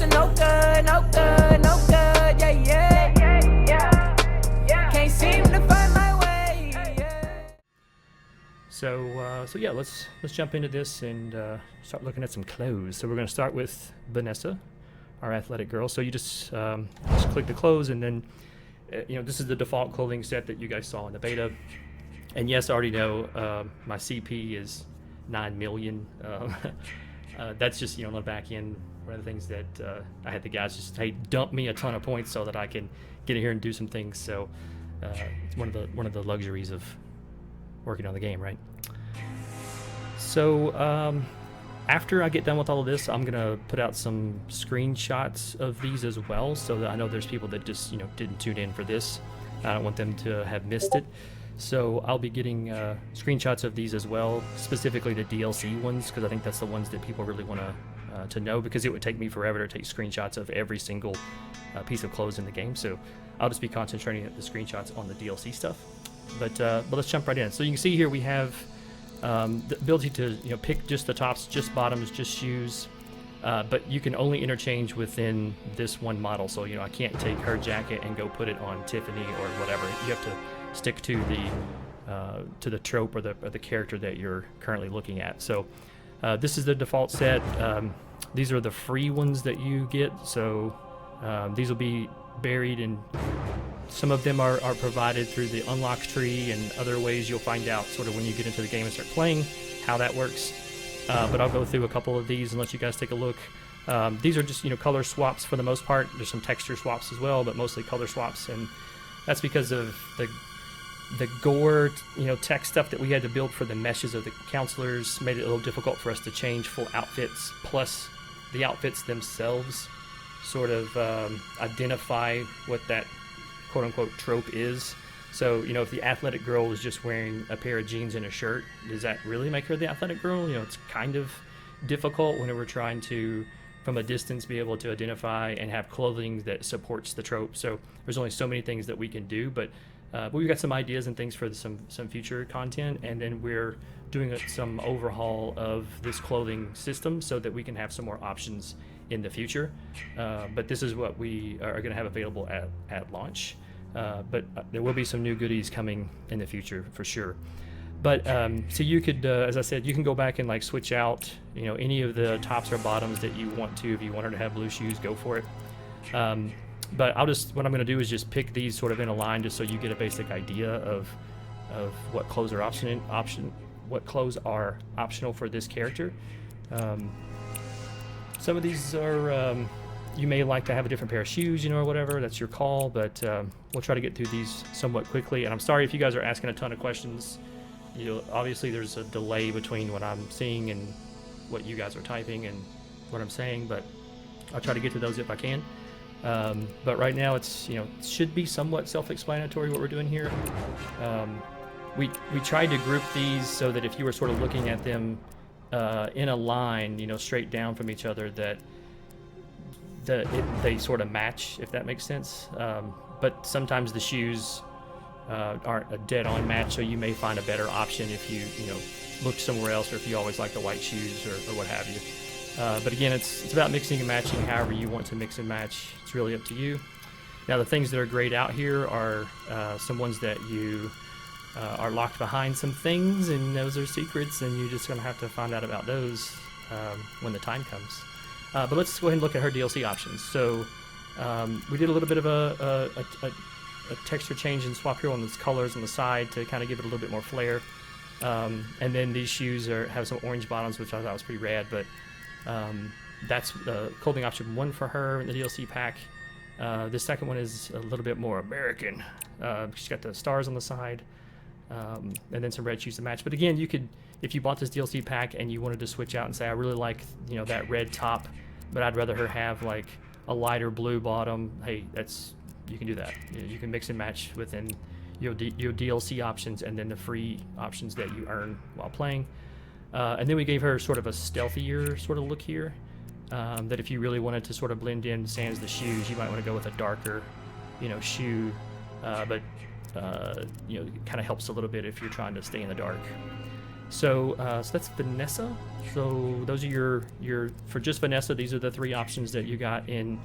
to no good, no good, no good, yeah. Can't seem to find my way, yeah. So yeah, let's jump into this and start looking at some clothes. So we're going to start with Vanessa, our athletic girl. So you just click the clothes, and then this is the default clothing set that you guys saw in the beta. And yes, I already know my CP is 9 million. That's just on the back end. One of the things that I had the guys just dump me a ton of points so that I can get in here and do some things. So it's one of the luxuries of working on the game, right? So after I get done with all of this, I'm gonna put out some screenshots of these as well, so that I know there's people that just didn't tune in for this. I don't want them to have missed it. So I'll be getting screenshots of these as well, specifically the DLC ones, because I think that's the ones that people really want to know, because it would take me forever to take screenshots of every single piece of clothes in the game. So I'll just be concentrating the screenshots on the DLC stuff. But let's jump right in. So you can see here we have the ability to pick just the tops, just bottoms, just shoes. But you can only interchange within this one model. So I can't take her jacket and go put it on Tiffany or whatever. You have to stick to the trope or the character that you're currently looking at. So this is the default set. These are the free ones that you get. So these will be buried, and some of them are provided through the unlock tree, and other ways you'll find out sort of when you get into the game and start playing how that works. But I'll go through a couple of these and let you guys take a look. These are just color swaps for the most part. There's some texture swaps as well, but mostly color swaps, and that's because of the gore tech stuff that we had to build for the meshes of the counselors made it a little difficult for us to change full outfits, plus the outfits themselves sort of identify what that quote-unquote trope is. So if the athletic girl was just wearing a pair of jeans and a shirt, does that really make her the athletic girl? It's kind of difficult whenever we're trying to from a distance be able to identify and have clothing that supports the trope. So there's only so many things that we can do, but we've got some ideas and things for some future content, and then we're doing some overhaul of this clothing system so that we can have some more options in the future. But this is what we are going to have available at launch. But there will be some new goodies coming in the future for sure. But so you could, as I said, you can go back and switch out any of the tops or bottoms that you want to. If you want her to have blue shoes, go for it. But what I'm going to do is just pick these sort of in a line, just so you get a basic idea of what clothes are what clothes are optional for this character. Some of these are you may like to have a different pair of shoes, or whatever. That's your call. But we'll try to get through these somewhat quickly. And I'm sorry if you guys are asking a ton of questions. Obviously there's a delay between what I'm seeing and what you guys are typing and what I'm saying, but I'll try to get to those if I can. But right now it's should be somewhat self-explanatory what we're doing here. We tried to group these so that if you were sort of looking at them in a line, straight down from each other, that they sort of match, if that makes sense. But sometimes the shoes aren't a dead-on match, so you may find a better option if you look somewhere else, or if you always like the white shoes or what have you. But again, it's about mixing and matching however you want to mix and match. It's really up to you. Now, the things that are grayed out here are some ones that you are locked behind some things, and those are secrets, and you're just going to have to find out about those when the time comes. But let's go ahead and look at her DLC options. So we did a little bit of a texture change and swap here on these colors on the side to kind of give it a little bit more flair. And then these shoes have some orange bottoms, which I thought was pretty rad, but that's clothing option 1 for her in the DLC pack. The second one is a little bit more American. She's got the stars on the side, and then some red shoes to match. But again, you could, if you bought this DLC pack and you wanted to switch out and say, I really like that red top, but I'd rather her have like a lighter blue bottom, hey, you can do that. You can mix and match within your DLC options and then the free options that you earn while playing. And then we gave her sort of a stealthier sort of look here, that if you really wanted to sort of blend in sans the shoes, you might want to go with a darker shoe, but kind of helps a little bit if you're trying to stay in the dark. So that's Vanessa. So those are your for just Vanessa. These are the 3 options that you got in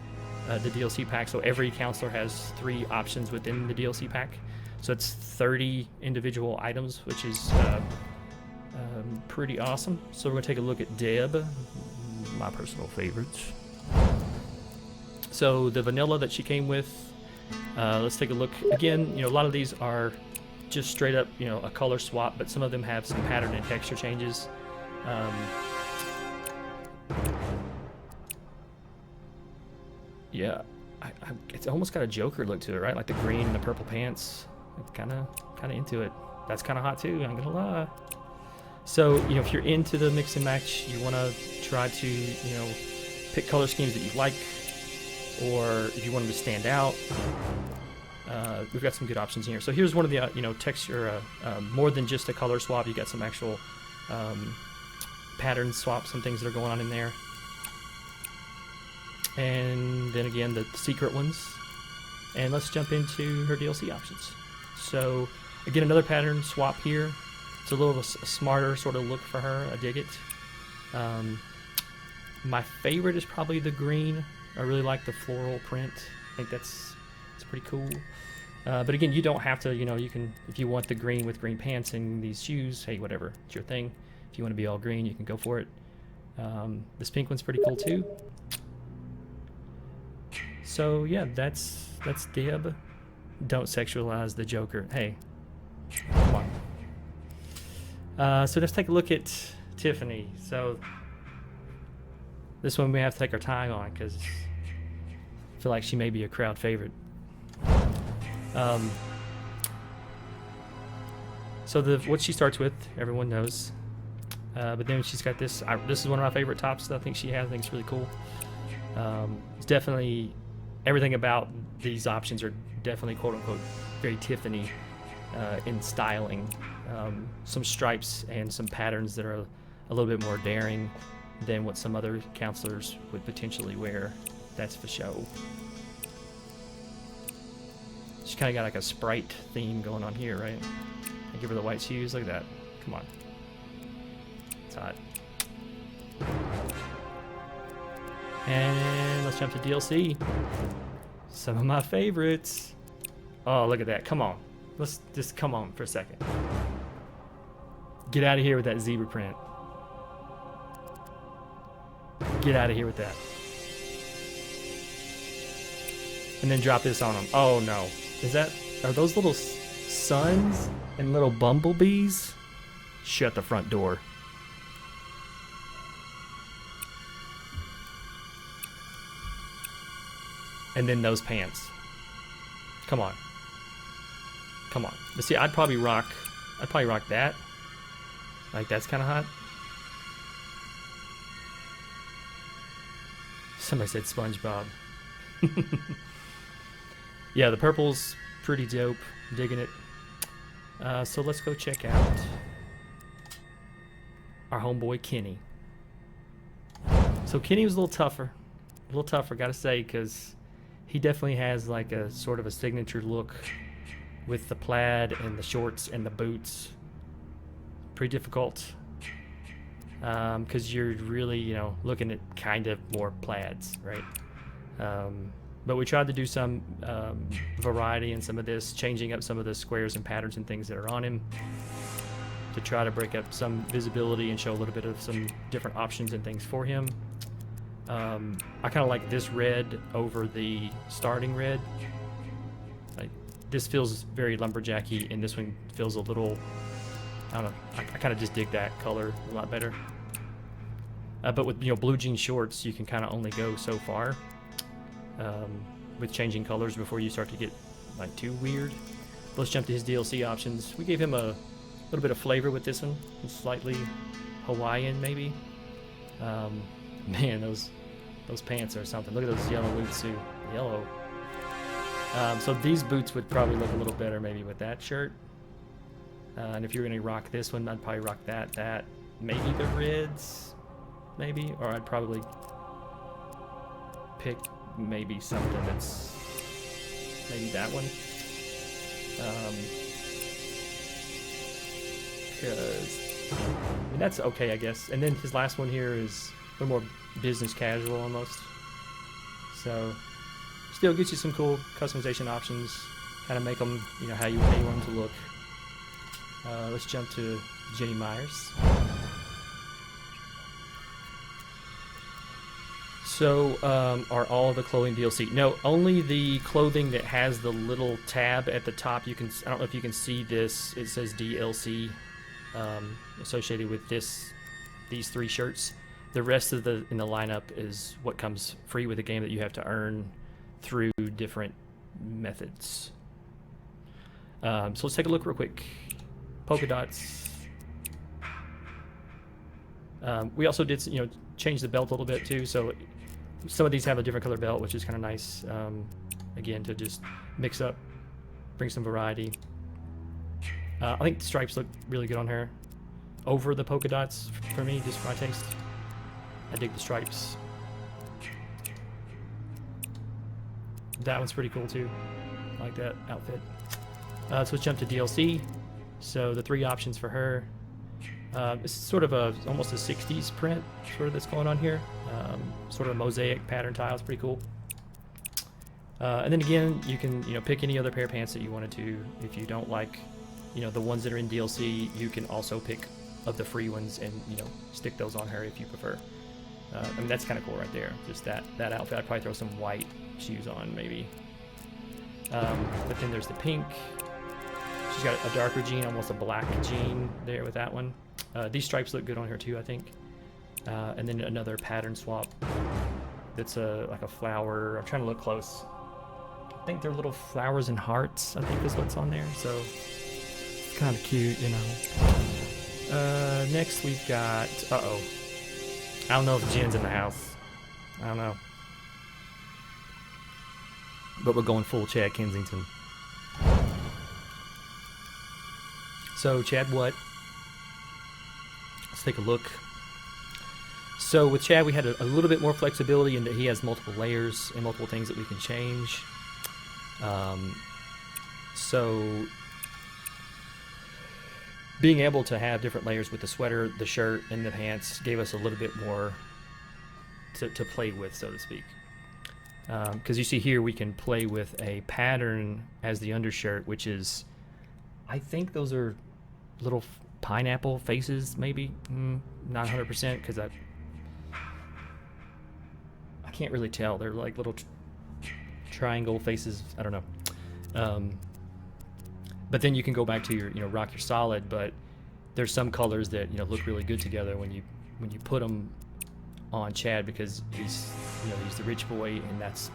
the DLC pack. So every counselor has 3 options within the DLC pack. So it's 30 individual items, which is pretty awesome. So we're gonna take a look at Deb, my personal favorites. So the vanilla that she came with, let's take a look again. A lot of these are just straight up, a color swap, but some of them have some pattern and texture changes. Yeah, it's almost got a Joker look to it, right? Like the green and the purple pants. Kind of into it. That's kind of hot too, I'm gonna lie. So, if you're into the mix and match, you want to try to, pick color schemes that you like, or if you want them to stand out, we've got some good options here. So here's one of the, texture, more than just a color swap. You got some actual pattern swaps and things that are going on in there. And then again, the secret ones. And let's jump into her DLC options. So again, another pattern swap here. It's a little smarter sort of look for her. I dig it. My favorite is probably the green. I really like the floral print. I think it's pretty cool. But again, you don't have to, you can, if you want the green with green pants and these shoes, hey, whatever, it's your thing. If you want to be all green, you can go for it. This pink one's pretty cool too. So yeah, that's Deb. Don't sexualize the Joker. Hey, come on. So let's take a look at Tiffany. So this one we have to take our time on because I feel like she may be a crowd favorite. So what she starts with, everyone knows. But then she's got this. This is one of my favorite tops that I think she has. I think it's really cool. It's definitely everything about these options are definitely quote unquote very Tiffany in styling. Some stripes and some patterns that are a little bit more daring than what some other counselors would potentially wear. That's for show. She's kind of got like a Sprite theme going on here, right? I give her the white shoes. Look at that. Come on. It's hot. And let's jump to DLC. Some of my favorites. Oh, look at that. Come on. Let's just come on for a second. Get out of here with that zebra print. Get out of here with that. And then drop this on them. Oh no. Are those little suns and little bumblebees? Shut the front door. And then those pants. Come on. Come on. But see, I'd probably rock that. Like, that's kind of hot. Somebody said SpongeBob. Yeah, the purple's pretty dope. Digging it. So let's go check out our homeboy Kenny. So Kenny was a little tougher, gotta say, because he definitely has like a sort of a signature look with the plaid and the shorts and the boots. Pretty difficult, because you're really, looking at kind of more plaids, right? But we tried to do some variety in some of this, changing up some of the squares and patterns and things that are on him to try to break up some visibility and show a little bit of some different options and things for him. I kind of like this red over the starting red. This feels very lumberjacky, and this one feels a little, I don't know, I kind of just dig that color a lot better. But with blue jean shorts, you can kind of only go so far with changing colors before you start to get like too weird. Let's jump to his DLC options. We gave him a little bit of flavor with this one, slightly Hawaiian maybe. Man, those pants are something. Look at those yellow boots too. Yellow. So these boots would probably look a little better maybe with that shirt. And if you're gonna rock this one, I'd probably rock that. Maybe the reds, maybe, or I'd probably pick maybe something that's maybe that one. Because I mean, that's okay, I guess. And then his last one here is a little more business casual almost. So still gets you some cool customization options. Kind of make them, you know, how you want them to look. Let's jump to Jenny Myers. So, are all of the clothing DLC? No, only the clothing that has the little tab at the top. You can, I don't know if you can see this. It says DLC associated with these 3 shirts. The rest of in the lineup is what comes free with the game that you have to earn through different methods. So let's take a look real quick. Polka dots. We also did, you know, change the belt a little bit too. So some of these have a different color belt, which is kind of nice. Again, to just mix up, bring some variety. I think the stripes look really good on her. Over the polka dots for me, just for my taste. I dig the stripes. That one's pretty cool too. I like that outfit. So let's jump to DLC. So the 3 options for her. It's sort of almost a 60s print sort of that's going on here. Sort of a mosaic pattern tile. It's pretty cool. And then again, you can, you know, pick any other pair of pants that you wanted to. If you don't like, you know, the ones that are in DLC, you can also pick of the free ones and, you know, stick those on her if you prefer. I mean, that's kind of cool right there. Just that outfit. I'd probably throw some white shoes on maybe. But then there's the pink. She's got a darker jean, almost a black jean there with that one. These stripes look good on her too, I think. And then another pattern swap that's like a flower. I'm trying to look close. I think they're little flowers and hearts, I think is what's on there. So it's kind of cute, you know. Next we've got, I don't know if Jen's in the house. I don't know. But we're going full Chad Kensington. So Chad what? Let's take a look. So with Chad we had a little bit more flexibility in that he has multiple layers and multiple things that we can change. So being able to have different layers with the sweater, the shirt, and the pants gave us a little bit more to play with, so to speak. Because you see here we can play with a pattern as the undershirt, which is, I think those are little pineapple faces, maybe. Not 100% because I can't really tell. They're like little triangle faces. I don't know. But then you can go back to your, you know, rock your solid. But there's some colors that, you know, look really good together when you put them on Chad, because he's, you know, he's the rich boy, and that's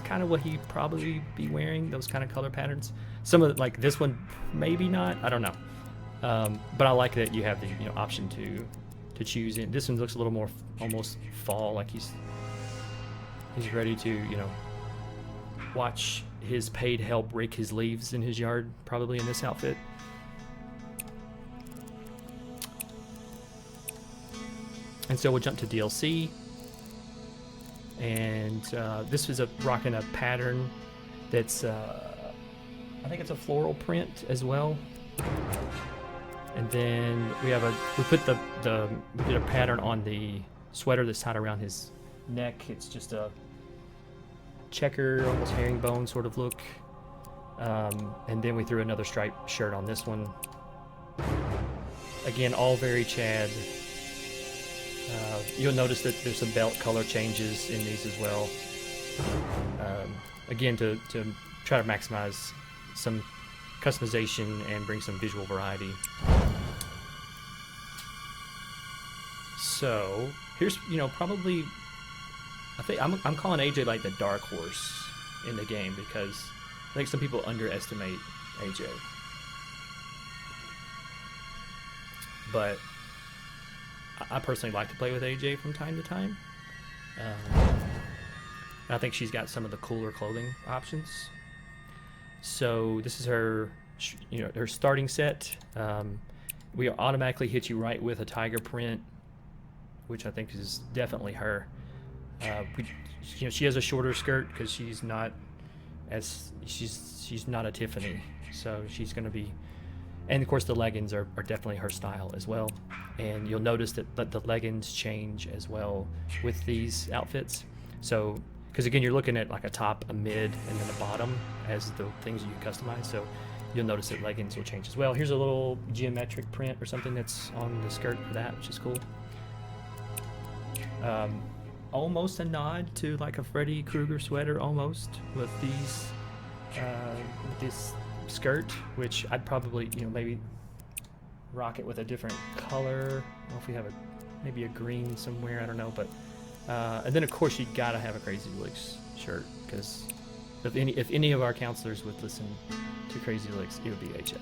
kind of what he'd probably be wearing, those kind of color patterns. Some of like this one, maybe not. I don't know. But I like that you have the, you know, option to choose. And this one looks a little more almost fall, like he's ready to, you know, watch his paid help rake his leaves in his yard, probably in this outfit. And so we'll jump to DLC. And this is rocking a pattern that's, I think it's a floral print as well. And then we did a pattern on the sweater that's tied around his neck. It's just a checker, almost herringbone sort of look. And then we threw another striped shirt on this one. Again, all very Chad. You'll notice that there's some belt color changes in these as well. Again, to try to maximize some customization and bring some visual variety. So here's, you know, probably, I think I'm calling AJ like the dark horse in the game, because I think some people underestimate AJ. But I personally like to play with AJ from time to time. I think she's got some of the cooler clothing options. So this is her, you know, her starting set. We automatically hit you right with a tiger print, which I think is definitely her. You know, she has a shorter skirt because she's not a Tiffany, so she's going to be. And of course the leggings are definitely her style as well. And you'll notice that the leggings change as well with these outfits. So, because again, you're looking at like a top, a mid, and then a bottom as the things you customize. So you'll notice that leggings will change as well. Here's a little geometric print or something that's on the skirt for that, which is cool. Almost a nod to like a Freddy Krueger sweater almost with these, with this skirt, which I'd probably, maybe rock it with a different color. I don't know if we have maybe a green somewhere, I don't know, but and then of course you gotta have a Crazy Licks shirt, because if any of our counselors would listen to Crazy Licks, it would be AJ,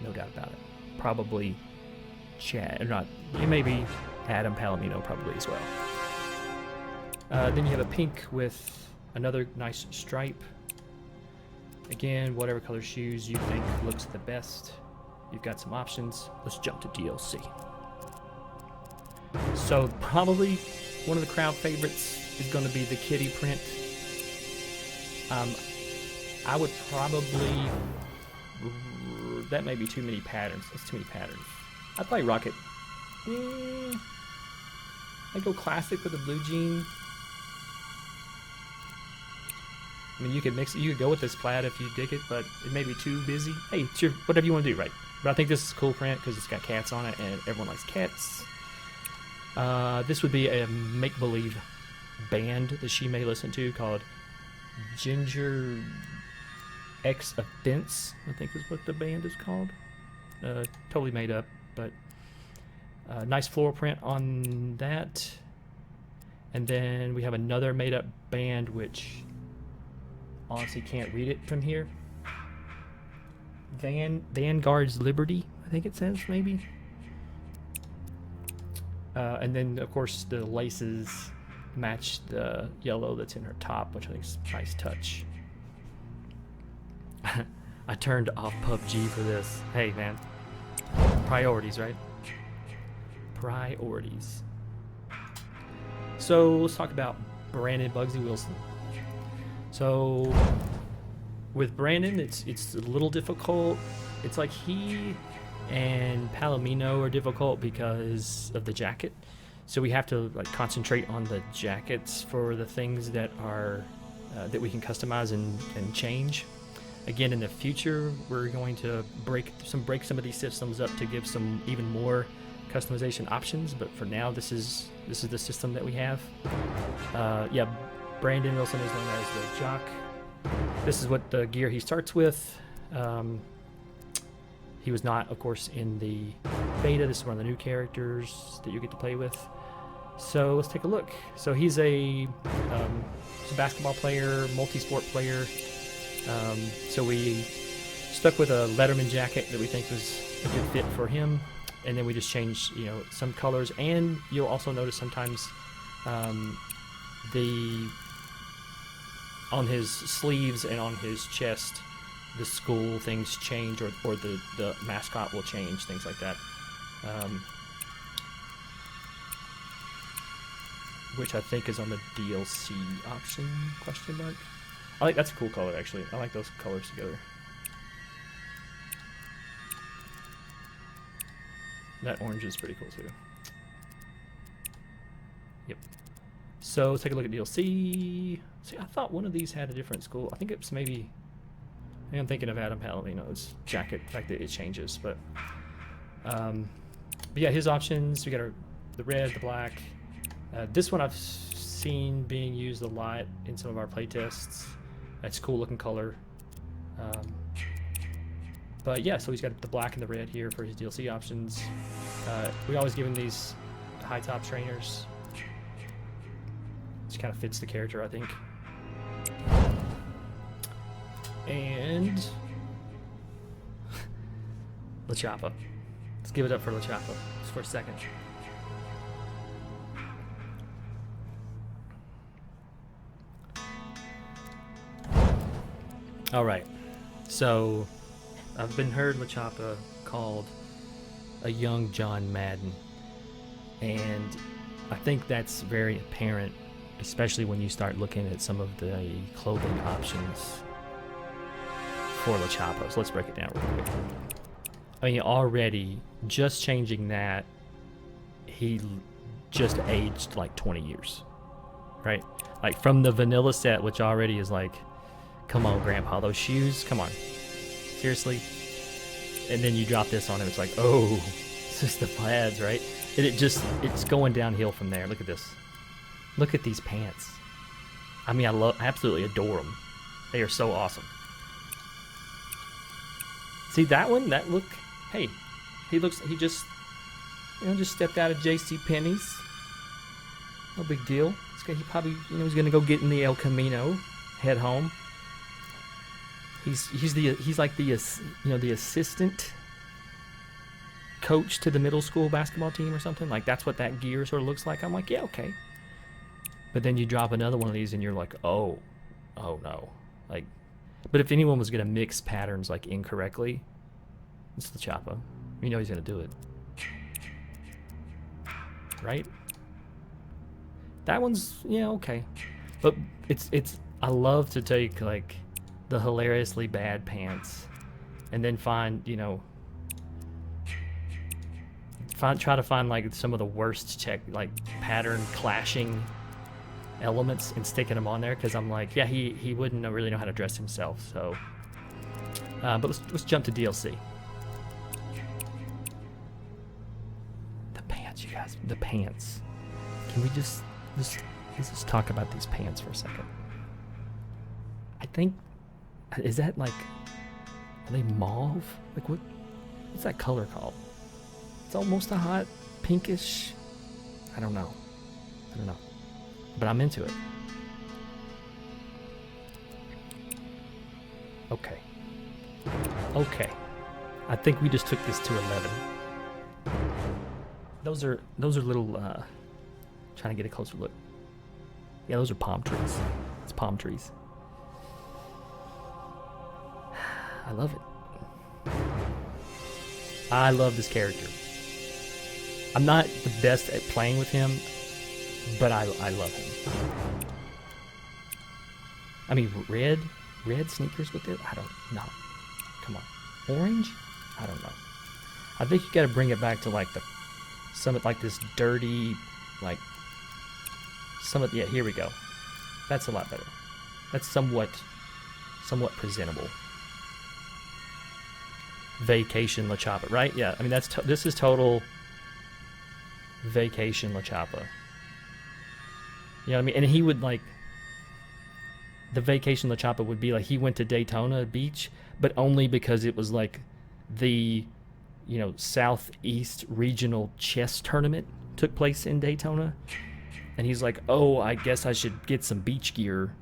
no doubt about it. Probably Chad, or not, maybe Adam Palomino probably as well. Then you have a pink with another nice stripe. Again, whatever color shoes you think looks the best. You've got some options. Let's jump to DLC. So probably one of the crowd favorites is going to be the kitty print. I would probably, that may be too many patterns. That's too many patterns. I'd probably rock it. I'd go classic with a blue jean. I mean, you could mix it. You could go with this plaid if you dig it, but it may be too busy. Hey, it's your, whatever you want to do, right? But I think this is a cool print because it's got cats on it, and everyone likes cats. This would be a make-believe band that she may listen to called Ginger X Offense, I think is what the band is called. Totally made up, but nice floral print on that. And then we have another made-up band, which honestly can't read it from here. Vanguard's Liberty, I think it says, maybe. And then of course the laces match the yellow that's in her top, which I think is a nice touch. I turned off PUBG for this. Hey man, priorities, right? Priorities. So let's talk about Brandon Buggzy Wilson. So with Brandon, it's a little difficult. It's like he and Palomino are difficult because of the jacket. So we have to like concentrate on the jackets for the things that are that we can customize and change. Again, in the future, we're going to break some of these systems up to give some even more customization options. But for now, this is the system that we have. Yeah. Brandon Wilson is known as the Jock. This is what the gear he starts with. He was not, of course, in the beta. This is one of the new characters that you get to play with. So let's take a look. So he's a basketball player, multi-sport player. So we stuck with a Letterman jacket that we think was a good fit for him, and then we just changed, some colors. And you'll also notice sometimes on his sleeves and on his chest, the school things change, or the mascot will change, things like that. Which I think is on the DLC option, question mark. I like, that's a cool color actually. I like those colors together. That orange is pretty cool too. Yep. So let's take a look at DLC. See, I thought one of these had a different school. I think it's maybe I'm thinking of Adam Palomino's jacket, the fact that it changes. But yeah, his options, we got the red, the black. This one I've seen being used a lot in some of our playtests. That's a cool looking color. But yeah, so he's got the black and the red here for his DLC options. We always give him these high top trainers. Just kind of fits the character, I think. And LaChapa. Let's give it up for LaChapa just for a second. All right. So I've been heard LaChapa called a young John Madden, and I think that's very apparent, especially when you start looking at some of the clothing options for LaChapa. So let's break it down real quick. I mean, already just changing that, he just aged like 20 years, right? Like from the vanilla set, which already is like, come on, Grandpa, those shoes, come on, seriously. And then you drop this on him, it's like, oh, it's just the plaids, right? And it's going downhill from there. Look at this. Look at these pants. I mean, I absolutely adore them. They are so awesome. See that one? That look. Hey, he just stepped out of J.C. Penney's. No big deal. He probably, he's gonna go get in the El Camino, head home. He's like the assistant coach to the middle school basketball team or something. Like that's what that gear sort of looks like. I'm like, yeah, okay. But then you drop another one of these and you're like, oh no. Like, but if anyone was gonna mix patterns like incorrectly, it's the Choppa. He's gonna do it, right? That one's okay, but it's I love to take like the hilariously bad pants and then try to find like some of the worst like pattern clashing elements and sticking them on there, because I'm like, yeah, he wouldn't really know how to dress himself. So but let's jump to DLC. The pants, you guys, the pants. Can we let's just talk about these pants for a second. I think, is that like, are they mauve? Like what's that color called? It's almost a hot pinkish. I don't know. But I'm into it. Okay. I think we just took this to 11. Those are little, trying to get a closer look. Yeah, those are palm trees. It's palm trees. I love it. I love this character. I'm not the best at playing with him, but I love him. I mean, red sneakers with it? I don't know. Come on. Orange? I don't know. I think you gotta bring it back to like like this dirty, like, yeah, here we go. That's a lot better. That's somewhat presentable. Vacation La Choppa, right? Yeah, I mean, this is total Vacation La Choppa. You know what I mean? And he would like, the Vacation La Choppa would be like, he went to Daytona Beach, but only because it was like the, Southeast Regional Chess Tournament took place in Daytona. And he's like, oh, I guess I should get some beach gear.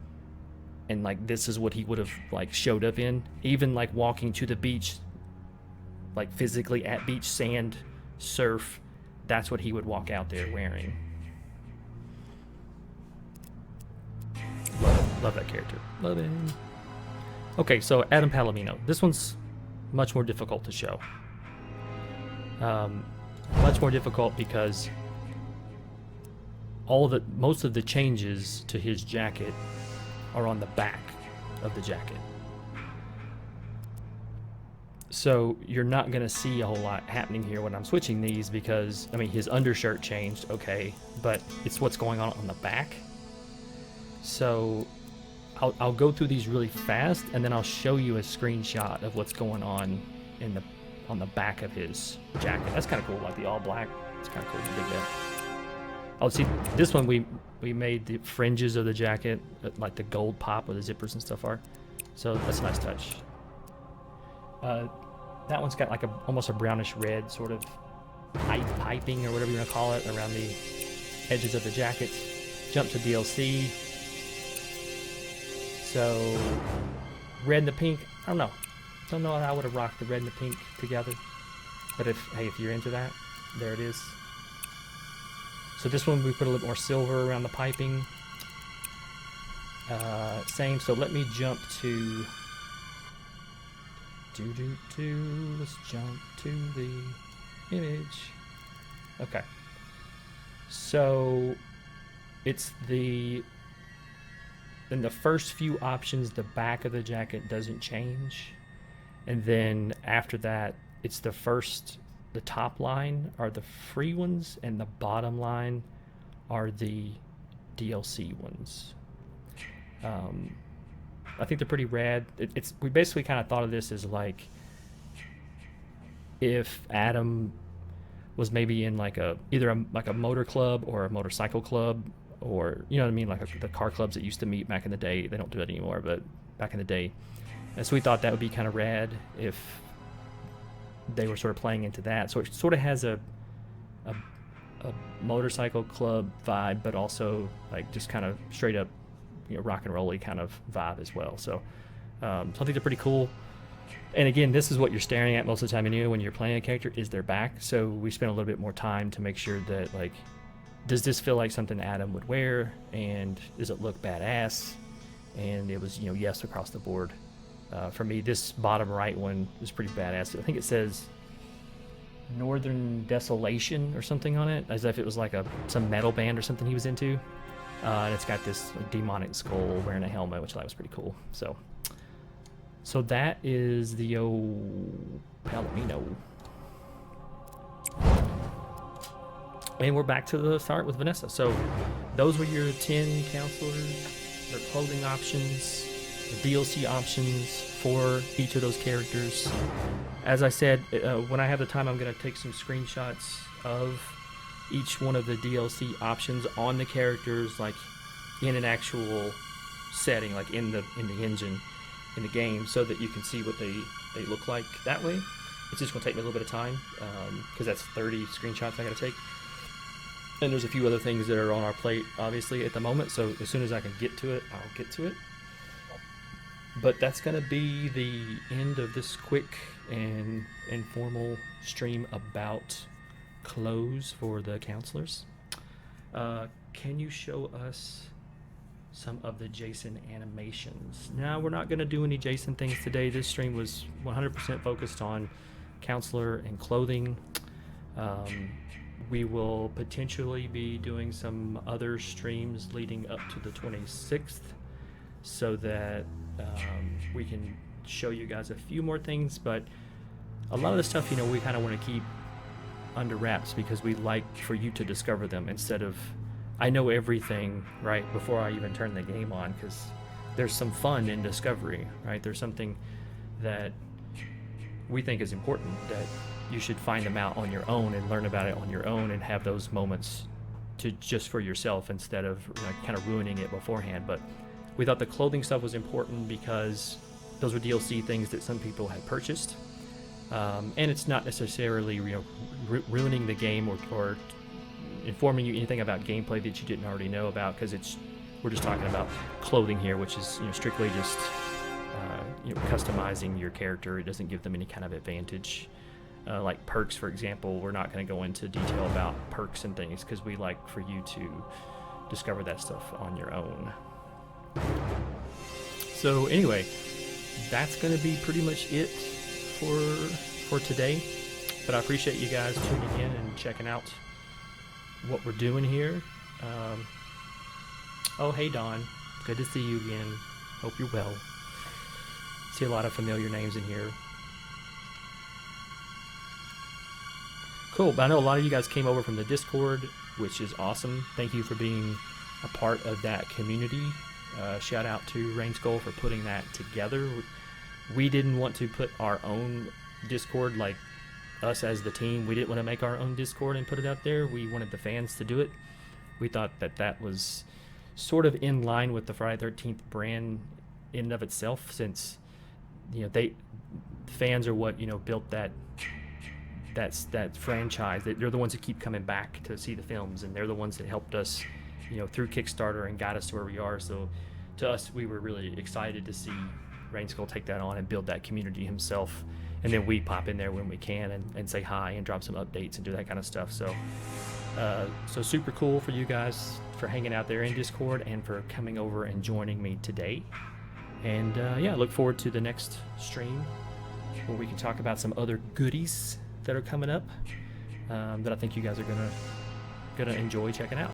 And like, this is what he would have like showed up in. Even like walking to the beach, like physically at beach, sand, surf, that's what he would walk out there wearing. Love that character. Love him. Okay, so Adam Palomino. This one's much more difficult to show. Much more difficult because most of the changes to his jacket are on the back of the jacket. So you're not going to see a whole lot happening here when I'm switching these, because, I mean, his undershirt changed, okay, but it's what's going on the back. So I'll go through these really fast, and then I'll show you a screenshot of what's going on on the back of his jacket. That's kind of cool, like the all black. It's kind of cool. You dig that? Oh, see, this one we made the fringes of the jacket like the gold pop where the zippers and stuff are. So that's a nice touch. That one's got like almost a brownish red sort of piping or whatever you want to call it around the edges of the jacket. Jump to DLC. So red and the pink, I don't know how I would have rocked the red and the pink together. But if you're into that, there it is. So this one we put a little more silver around the piping. Same. So let me jump to. Let's jump to the image. Okay. So it's in the first few options, the back of the jacket doesn't change. And then after that, it's the top line are the free ones, and the bottom line are the DLC ones. I think they're pretty rad. We basically kind of thought of this as like if Adam was maybe in like either a motor club or a motorcycle club, or you know what I mean, like the car clubs that used to meet back in the day. They don't do it anymore, but back in the day. And so we thought that would be kind of rad if they were sort of playing into that. So it sort of has a motorcycle club vibe, but also like just kind of straight up, rock and rolly kind of vibe as well. So I think they're pretty cool. And again, this is what you're staring at most of the time anyway when you're playing a character, is their back. So we spent a little bit more time to make sure that, like, does this feel like something Adam would wear, and does it look badass? And it was, yes, across the board. For me, this bottom right one is pretty badass. I think it says Northern Desolation or something on it, as if it was like some metal band or something he was into. And it's got this demonic skull wearing a helmet, which I thought was pretty cool. So that is the Palomino. And we're back to the start with Vanessa. So those were your 10 counselors, their clothing options, the DLC options for each of those characters. As I said, when I have the time, I'm going to take some screenshots of each one of the DLC options on the characters, like in an actual setting, like in the engine, in the game, so that you can see what they look like that way. It's just going to take me a little bit of time, because that's 30 screenshots I got to take. And there's a few other things that are on our plate, obviously, at the moment, so as soon as I can get to it, I'll get to it. But that's going to be the end of this quick and informal stream about clothes for the counselors. Can you show us some of the Jason animations? Now, we're not going to do any Jason things today. This stream was 100% focused on counselor and clothing. We will potentially be doing some other streams leading up to the 26th, so that we can show you guys a few more things. But a lot of the stuff, we kind of want to keep under wraps, because we like for you to discover them instead of I know everything right before I even turn the game on, because there's some fun in discovery, right? There's something that we think is important, that you should find them out on your own and learn about it on your own and have those moments to just for yourself, instead of kind of ruining it beforehand. But we thought the clothing stuff was important because those were DLC things that some people had purchased, and it's not necessarily ruining the game or informing you anything about gameplay that you didn't already know about, because we're just talking about clothing here, which is strictly just customizing your character. It doesn't give them any kind of advantage. Like perks, for example, we're not going to go into detail about perks and things, because we like for you to discover that stuff on your own. So anyway, that's going to be pretty much it for today. But I appreciate you guys tuning in and checking out what we're doing here. Oh, hey Don, good to see you again. Hope you're well. See a lot of familiar names in here. Cool, but I know a lot of you guys came over from the Discord, which is awesome. Thank you for being a part of that community. Shout out to Rain Skull for putting that together. We didn't want to put our own Discord, like us as the team. We didn't want to make our own Discord and put it out there. We wanted the fans to do it. We thought that was sort of in line with the Friday 13th brand in and of itself, since fans are what built that franchise. They're the ones that keep coming back to see the films, and they're the ones that helped us through Kickstarter and got us to where we are. So to us, we were really excited to see Rain Skull take that on and build that community himself, and then we pop in there when we can and say hi and drop some updates and do that kind of stuff. So super cool for you guys for hanging out there in Discord and for coming over and joining me today. And look forward to the next stream where we can talk about some other goodies that are coming up that I think you guys are gonna enjoy checking out.